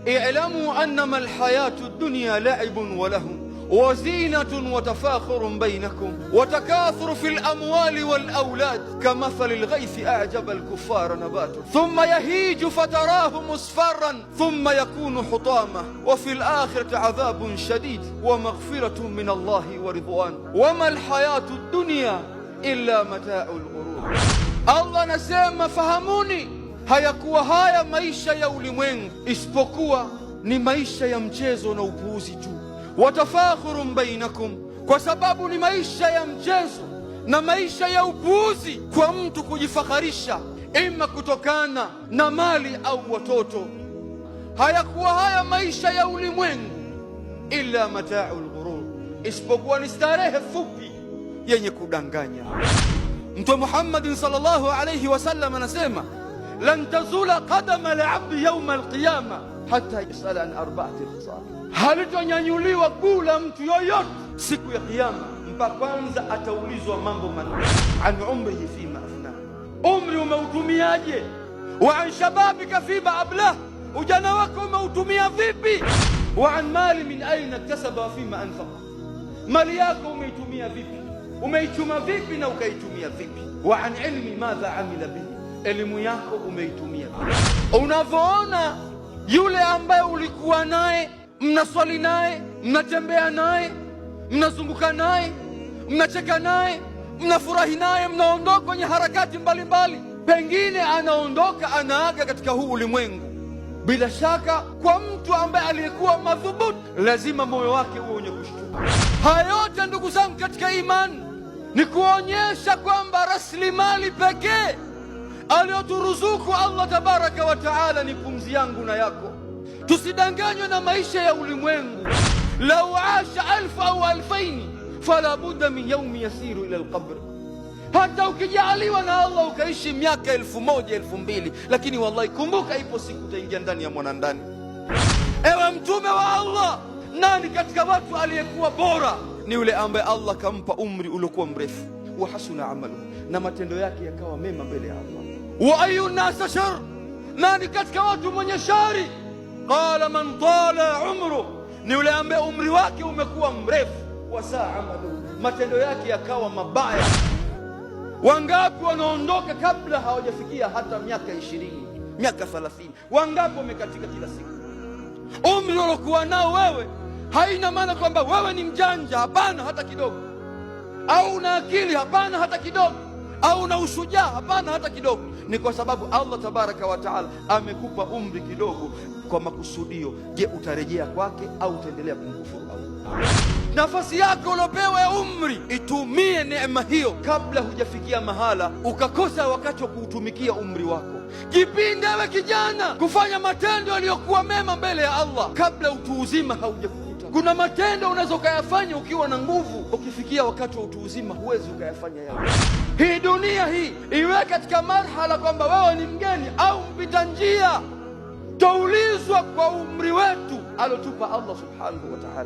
i'lamu annama alhayatu ad-dunya la'ibun wa lahun وزينة وتفاخر بينكم وتكاثر في الأموال والأولاد كمثل الغيث أعجب الكفار نباته ثم يهيج فتراه مصفرا ثم يكون حطاما وفي الآخرة عذاب شديد ومغفرة من الله ورضوان وما الحياة الدنيا إلا متاع الغرور. Allah nasema fahamuni, hayakuwa haya maisha ya ulimwengu isipokuwa ni maisha ya mchezo na upuuzi tu. Watafakhurun bainakum, kwa sababu ni maisha ya mchezo na maisha ya upuuzi kwa mtu kujifakharisha, ima kutokana na mali au watoto. Hayakuwa haya maisha ya ulimwengu illa mata'ul ghurur, isipokuwa ni starehe fupi yenye kudanganya. Mtume Muhammad sallallahu alayhi wasallam anasema lan tazula qadama al-'abdi yawm al-qiyamah hatta yas'ala an arba'ati khisal, halitonyanyuliwa guu la mtu yoyote siku ya kiyama mpaka kwanza ataulizwa mambo manne: an umrihi fima afna, umri umeutumiaje? Wa an shababika fima ablah, ujana wako umeutumia vipi? Wa an mali min aina iktasaba fima anfaqa, mali yako umeitumia vipi, umeichuma vipi na ukaitumia vipi? Wa an ilmi madha amila bihi, elimu yako umeitumia vipi? Unavyoona yule ambaye ulikuwa naye, mnaswali naye, mnatembea naye, mnazunguka naye, mnacheka naye, mnafurahi naye, mnaondoka kwenye harakati mbalimbali, pengine anaondoka anaaga katika huu ulimwengu. Bila shaka kwa mtu ambaye aliyekuwa madhubuti, lazima moyo wake uwe wenye kushtuka. Haya yote ndugu zangu katika imani ni kuonyesha kwamba rasilimali pekee aliyoturuzuku Allah tabaraka wa taala ni pumzi yangu na yako. Tusidanganywe na maisha ya ulimwengu. Lau asha alfu au alfaini fala budda min yaumi yasiru ila alqabr, hata ukijaaliwa na Allah ukaishi miaka 1000 2000, lakini wallahi kumbuka, ipo siku utaingia ndani ya mwanandani. Ewe mtume wa Allah, nani katika watu aliyekuwa bora? Ni yule ambaye Allah kampa umri uliokuwa mrefu, wa hasuna amalu, na matendo yake yakawa mema mbele ya Allah. Wa ayu nasa shar, nani katika watu mwenye shari? Qala man tala umru, ni yule ambaye umri wake umekuwa mrefu, wa saa amalu, matendo yake yakawa mabaya. Wangapi wanaondoka kabla hawajafikia hata miaka 20, miaka 30? Wangapi wamekatika kila siku? Umri uliokuwa nao wewe haina maana kwamba wewe ni mjanja, hapana hata kidogo, au una akili, hapana hata kidogo, au una ushujaa, hapana hata kidogo. Ni kwa sababu Allah tabaraka wa taala amekupa umri kidogo kwa makusudio. Je, utarejea kwake au utaendelea kumkufuru Allah? Nafasi yako uliopewa ya umri, itumie neema hiyo kabla hujafikia mahala ukakosa wakati wa kuutumikia umri wako. Jipinde wewe kijana kufanya matendo yaliyokuwa mema mbele ya Allah kabla utu uzima haujakukuta. Kuna matendo unaweza ukayafanya ukiwa na nguvu, ukifikia wakati wa utu uzima huwezi ukayafanya yao. Hii dunia hii iwe katika marhala kwamba wewe ni mgeni au mpita njia. Taulizwa kwa umri wetu alotupa Allah subhanahu wa ta'ala.